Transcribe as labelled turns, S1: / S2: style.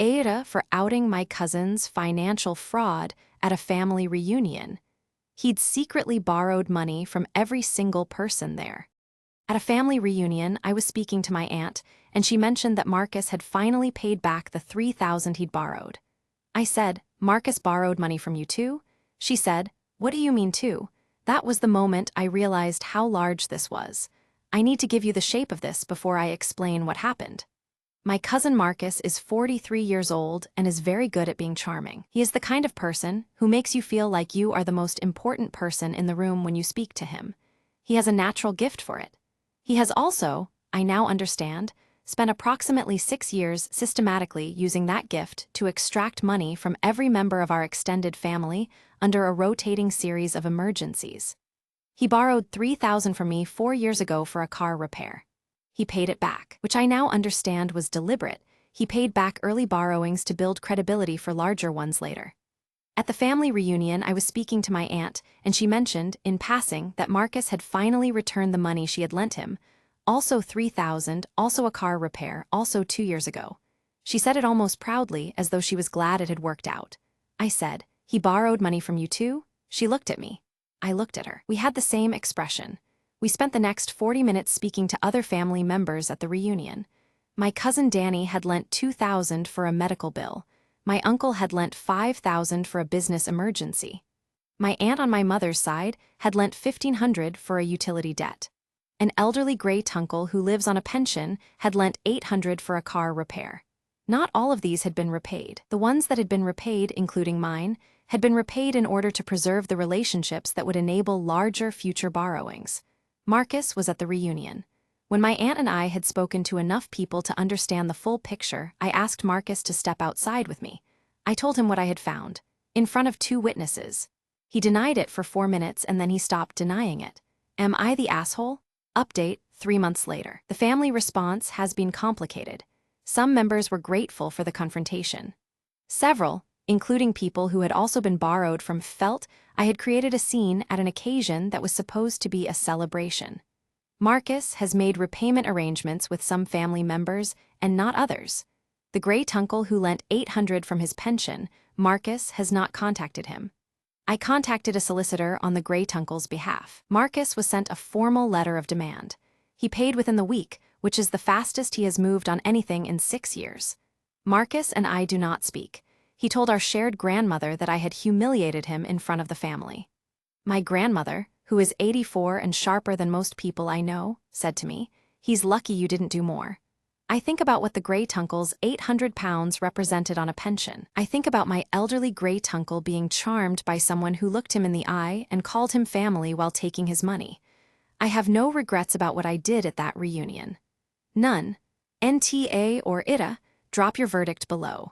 S1: AITA for outing my cousin's financial fraud at a family reunion. He'd secretly borrowed money from every single person there. At a family reunion, I was speaking to my aunt, and she mentioned that Marcus had finally paid back the $3,000 he'd borrowed. I said, "Marcus borrowed money from you too?" She said, "What do you mean too?" That was the moment I realized how large this was. I need to give you the shape of this before I explain what happened. My cousin Marcus is 43 years old and is very good at being charming. He is the kind of person who makes you feel like you are the most important person in the room when you speak to him. He has a natural gift for it. He has also, I now understand, spent approximately 6 years systematically using that gift to extract money from every member of our extended family under a rotating series of emergencies. He borrowed $3,000 from me 4 years ago for a car repair. He paid it back, which I now understand was deliberate. He paid back early borrowings to build credibility for larger ones later. At the family reunion, I was speaking to my aunt, and she mentioned, in passing, that Marcus had finally returned the money she had lent him, also $3,000, also a car repair, also 2 years ago. She said it almost proudly, as though she was glad it had worked out. I said, "He borrowed money from you too?" She looked at me. I looked at her. We had the same expression. We spent the next 40 minutes speaking to other family members at the reunion. My cousin Danny had lent $2,000 for a medical bill. My uncle had lent $5,000 for a business emergency. My aunt on my mother's side had lent $1,500 for a utility debt. An elderly great-uncle who lives on a pension had lent $800 for a car repair. Not all of these had been repaid. The ones that had been repaid, including mine, had been repaid in order to preserve the relationships that would enable larger future borrowings. Marcus was at the reunion. When my aunt and I had spoken to enough people to understand the full picture, I asked Marcus to step outside with me. I told him what I had found, in front of 2 witnesses. He denied it for 4 minutes and then he stopped denying it. Am I the asshole? Update, 3 months later. The family response has been complicated. Some members were grateful for the confrontation. Several, including people who had also been borrowed from, felt I had created a scene at an occasion that was supposed to be a celebration. Marcus has made repayment arrangements with some family members and not others. The great-uncle who lent $800 from his pension, Marcus has not contacted him. I contacted a solicitor on the great-uncle's behalf. Marcus was sent a formal letter of demand. He paid within the week, which is the fastest he has moved on anything in 6 years. Marcus and I do not speak. He told our shared grandmother that I had humiliated him in front of the family. My grandmother, who is 84 and sharper than most people I know, said to me, "He's lucky you didn't do more." I think about what the great-uncle's £800 represented on a pension. I think about my elderly great-uncle being charmed by someone who looked him in the eye and called him family while taking his money. I have no regrets about what I did at that reunion. None. NTA or ITA, drop your verdict below.